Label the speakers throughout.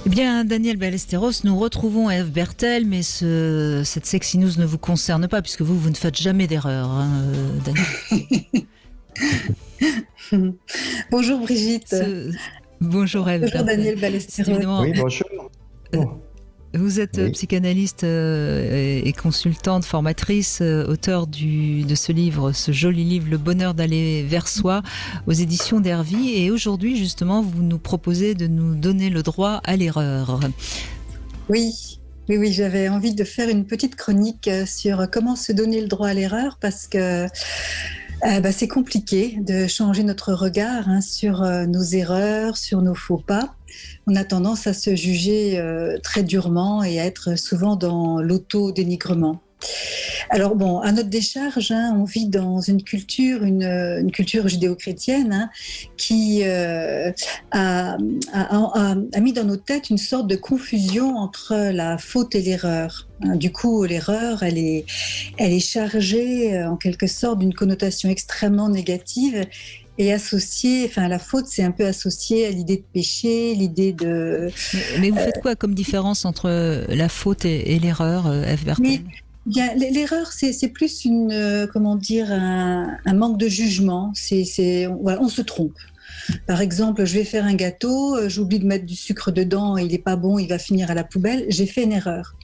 Speaker 1: Eh bien, Daniel Ballesteros, nous retrouvons Ève Bertel, mais cette Sexy News ne vous concerne pas, puisque vous ne faites jamais d'erreur, Daniel.
Speaker 2: Bonjour Brigitte.
Speaker 1: Bonjour Ève
Speaker 2: Bonjour
Speaker 1: Bertel.
Speaker 2: Daniel Ballesteros.
Speaker 1: Évidemment,
Speaker 3: Oui, bonjour.
Speaker 1: vous êtes psychanalyste et consultante, formatrice, auteur de ce livre, ce joli livre, Le bonheur d'aller vers soi, aux éditions d'Hervy. Et aujourd'hui, justement, vous nous proposez de nous donner le droit à l'erreur.
Speaker 2: Oui, j'avais envie de faire une petite chronique sur comment se donner le droit à l'erreur, parce que c'est compliqué de changer notre regard sur nos erreurs, sur nos faux pas. On a tendance à se juger très durement et à être souvent dans l'auto-dénigrement. Alors bon, à notre décharge, on vit dans une culture judéo-chrétienne qui a mis dans nos têtes une sorte de confusion entre la faute et l'erreur. Du coup, l'erreur, elle est chargée en quelque sorte d'une connotation extrêmement négative. Et la faute, c'est un peu associé à l'idée de péché, l'idée de...
Speaker 1: Mais vous faites quoi comme différence entre la faute et l'erreur, Ève Bertel ?
Speaker 2: Bien, l'erreur, c'est plus un manque de jugement. On se trompe. Par exemple, je vais faire un gâteau, j'oublie de mettre du sucre dedans, il n'est pas bon, il va finir à la poubelle. J'ai fait une erreur.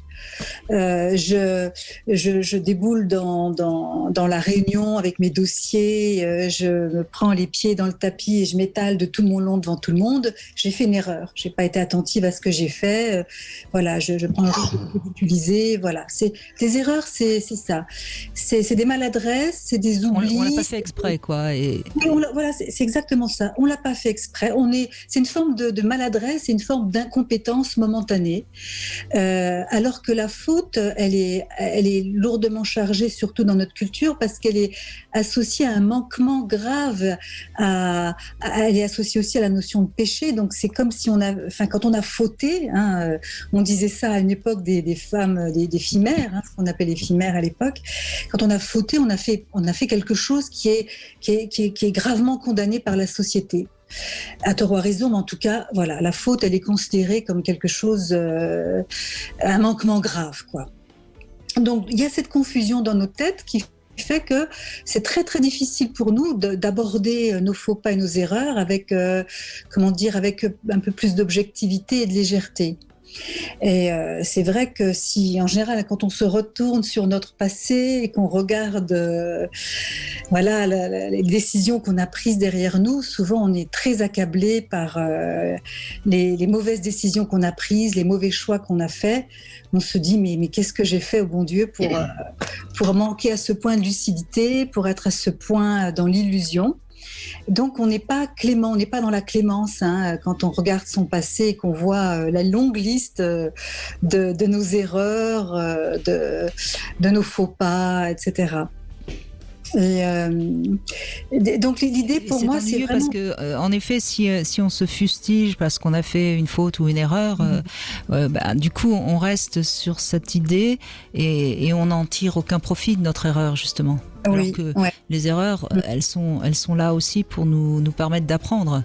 Speaker 2: Je déboule dans la réunion avec mes dossiers, je me prends les pieds dans le tapis et je m'étale de tout mon long devant tout le monde. J'ai fait une erreur. J'ai pas été attentive à ce que j'ai fait. Je prends le risque de ridiculiser. Voilà, les erreurs, c'est ça. C'est des maladresses, c'est des oublis.
Speaker 1: On l'a pas fait exprès, quoi.
Speaker 2: C'est exactement ça. On l'a pas fait exprès. C'est une forme de maladresse, c'est une forme d'incompétence momentanée. Alors que la faute, elle est lourdement chargée, surtout dans notre culture, parce qu'elle est associée à un manquement grave. Elle est associée aussi à la notion de péché. Donc c'est comme si quand on a fauté, on disait ça à une époque des femmes, des fimères, ce qu'on appelait les fimères à l'époque. Quand on a fauté, on a fait quelque chose qui est gravement condamné par la société. À tort ou à raison, mais en tout cas, voilà, la faute, elle est considérée comme quelque chose, un manquement grave, quoi. Donc, il y a cette confusion dans nos têtes qui fait que c'est très très difficile pour nous d'aborder nos faux pas et nos erreurs avec un peu plus d'objectivité et de légèreté. Et c'est vrai que en général, quand on se retourne sur notre passé et qu'on regarde les décisions qu'on a prises derrière nous, souvent on est très accablé par les mauvaises décisions qu'on a prises, les mauvais choix qu'on a faits. On se dit mais qu'est-ce que j'ai fait, au bon Dieu, pour manquer à ce point de lucidité, pour être à ce point dans l'illusion. Donc on n'est pas clément, on n'est pas dans la clémence quand on regarde son passé et qu'on voit la longue liste de nos erreurs, de nos faux pas, etc. Et donc l'idée pour moi, c'est vraiment...
Speaker 1: parce que en effet, si on se fustige parce qu'on a fait une faute ou une erreur, du coup on reste sur cette idée et on n'en tire aucun profit de notre erreur, justement. Alors que les erreurs, elles sont là aussi pour nous permettre d'apprendre.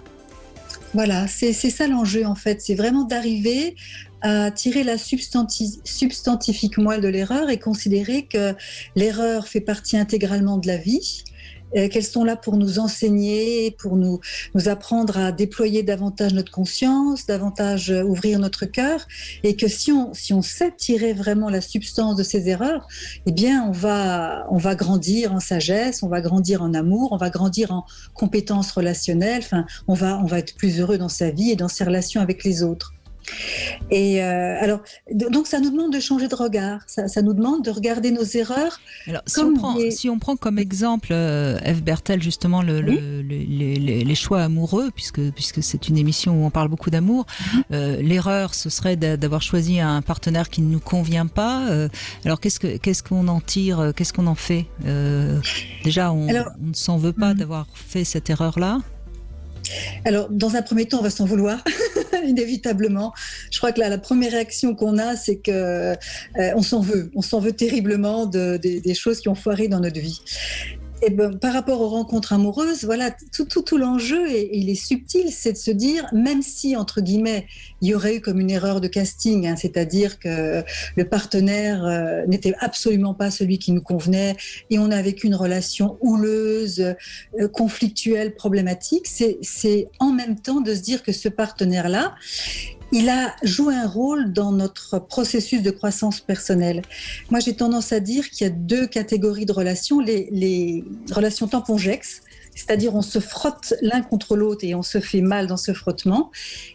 Speaker 2: Voilà, c'est ça l'enjeu en fait, c'est vraiment d'arriver à tirer la substantifique moelle de l'erreur et considérer que l'erreur fait partie intégralement de la vie, qu'elles sont là pour nous enseigner, pour nous apprendre à déployer davantage notre conscience, davantage ouvrir notre cœur, et que si on sait tirer vraiment la substance de ces erreurs, eh bien on va grandir en sagesse, on va grandir en amour, on va grandir en compétences relationnelles, on va être plus heureux dans sa vie et dans ses relations avec les autres. Et donc ça nous demande de changer de regard, ça nous demande de regarder nos erreurs.
Speaker 1: Alors si on prend comme exemple Ève Bertel, justement les choix amoureux, puisque c'est une émission où on parle beaucoup d'amour, l'erreur ce serait d'avoir choisi un partenaire qui ne nous convient pas. Alors qu'est-ce qu'on en tire, qu'est-ce qu'on en fait? Déjà on ne s'en veut pas d'avoir fait cette erreur-là.
Speaker 2: Alors, dans un premier temps, on va s'en vouloir, inévitablement. Je crois que la première réaction qu'on a, c'est que on s'en veut terriblement des choses qui ont foiré dans notre vie. Et ben, par rapport aux rencontres amoureuses, voilà, tout l'enjeu, et il est subtil, c'est de se dire, même si, entre guillemets, il y aurait eu comme une erreur de casting, hein, c'est-à-dire que le partenaire n'était absolument pas celui qui nous convenait, et on a vécu une relation houleuse, conflictuelle, problématique, c'est en même temps de se dire que ce partenaire-là, il a joué un rôle dans notre processus de croissance personnelle. Moi, j'ai tendance à dire qu'il y a deux catégories de relations. Les relations tampon-jex, c'est-à-dire on se frotte l'un contre l'autre et on se fait mal dans ce frottement.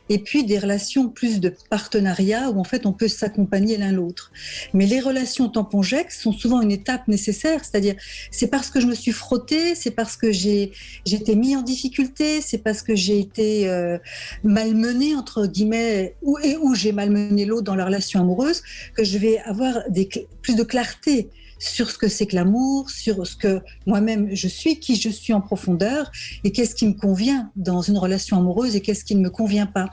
Speaker 2: Et puis des relations plus de partenariat où en fait on peut s'accompagner l'un l'autre. Mais les relations tampon-jex sont souvent une étape nécessaire, c'est-à-dire c'est parce que je me suis frottée, c'est parce que j'ai été mis en difficulté, c'est parce que j'ai été malmenée entre guillemets où j'ai malmené l'autre dans la relation amoureuse que je vais avoir plus de clarté sur ce que c'est que l'amour, sur ce que moi-même je suis, qui je suis en profondeur, et qu'est-ce qui me convient dans une relation amoureuse et qu'est-ce qui ne me convient pas.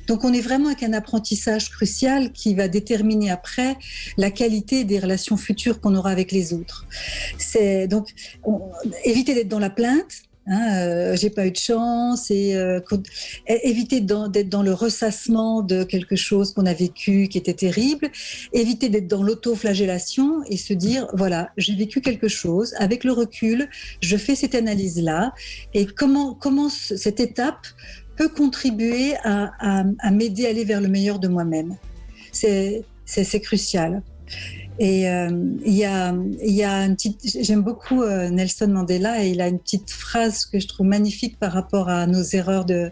Speaker 2: Donc on est vraiment avec un apprentissage crucial qui va déterminer après la qualité des relations futures qu'on aura avec les autres. C'est donc éviter d'être dans la plainte. J'ai pas eu de chance, et éviter d'être dans le ressassement de quelque chose qu'on a vécu qui était terrible, éviter d'être dans l'autoflagellation et se dire voilà, j'ai vécu quelque chose, avec le recul je fais cette analyse là, et comment cette étape peut contribuer à m'aider à aller vers le meilleur de moi-même. C'est crucial. Et il y a une petite, j'aime beaucoup Nelson Mandela, et il a une petite phrase que je trouve magnifique par rapport à nos erreurs de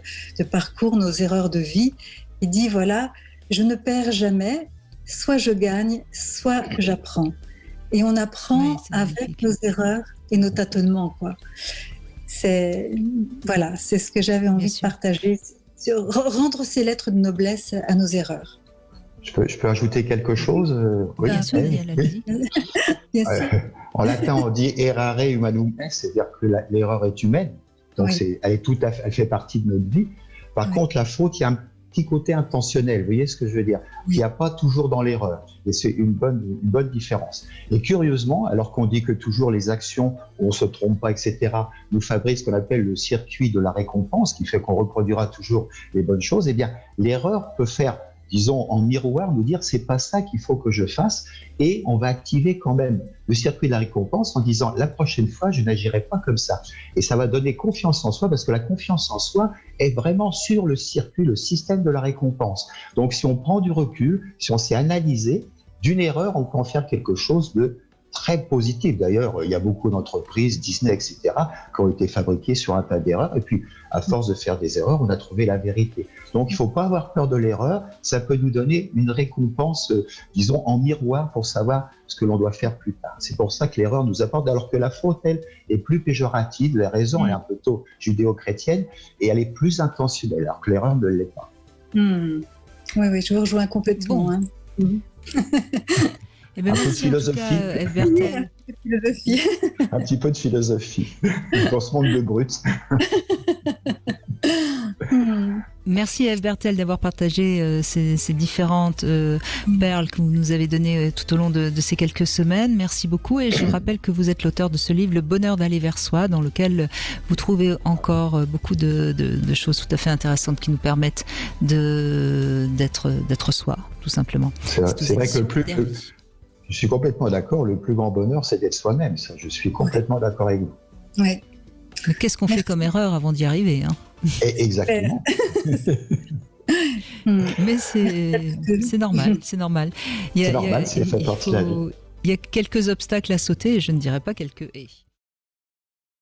Speaker 2: parcours, nos erreurs de vie. Il dit voilà, je ne perds jamais, soit je gagne, soit j'apprends. Et on apprend avec nos erreurs et nos tâtonnements, quoi. C'est ce que j'avais envie de partager, rendre ces lettres de noblesse à nos erreurs.
Speaker 3: Je peux ajouter quelque chose?
Speaker 1: Oui, bien sûr, allez-y.
Speaker 3: En latin, on dit errare humanum est, c'est-à-dire que l'erreur est humaine, donc elle fait partie de notre vie. Par contre, la faute, il y a un petit côté intentionnel, vous voyez ce que je veux dire? Il n'y a pas toujours dans l'erreur, et c'est une bonne différence. Et curieusement, alors qu'on dit que toujours les actions où on ne se trompe pas, etc., nous fabriquent ce qu'on appelle le circuit de la récompense, qui fait qu'on reproduira toujours les bonnes choses, eh bien, l'erreur peut faire, disons, en miroir, nous dire c'est pas ça qu'il faut que je fasse, et on va activer quand même le circuit de la récompense en disant la prochaine fois je n'agirai pas comme ça, et ça va donner confiance en soi, parce que la confiance en soi est vraiment sur le circuit, le système de la récompense. Donc si on prend du recul, si on s'est analysé, d'une erreur on peut en faire quelque chose de très positif. D'ailleurs, il y a beaucoup d'entreprises, Disney, etc., qui ont été fabriquées sur un tas d'erreurs. Et puis, à force de faire des erreurs, on a trouvé la vérité. Donc, il ne faut pas avoir peur de l'erreur. Ça peut nous donner une récompense, disons, en miroir pour savoir ce que l'on doit faire plus tard. C'est pour ça que l'erreur nous apporte, alors que la faute, elle, est plus péjorative. La raison est un peu tôt judéo-chrétienne et elle est plus intentionnelle, alors que l'erreur ne l'est pas.
Speaker 2: Oui, je vous rejoins complètement.
Speaker 1: Eh bien,
Speaker 3: un peu de philosophie.
Speaker 1: F. Bertel.
Speaker 3: Un petit peu de philosophie dans ce monde de brutes.
Speaker 1: Merci F. Bertel d'avoir partagé ces différentes perles que vous nous avez données tout au long de ces quelques semaines. Merci beaucoup, et je rappelle que vous êtes l'auteur de ce livre Le bonheur d'aller vers soi, dans lequel vous trouvez encore beaucoup de choses tout à fait intéressantes qui nous permettent d'être soi, tout simplement.
Speaker 3: C'est vrai que je suis complètement d'accord, le plus grand bonheur, c'est d'être soi-même. Ça, je suis complètement d'accord avec vous.
Speaker 2: Oui.
Speaker 1: Mais qu'est-ce qu'on fait comme erreur avant d'y arriver, hein?
Speaker 3: Exactement.
Speaker 1: Mais c'est normal, c'est normal.
Speaker 3: C'est normal, c'est fait partie de la vie.
Speaker 1: Il y a quelques obstacles à sauter, et je ne dirais pas quelques haies.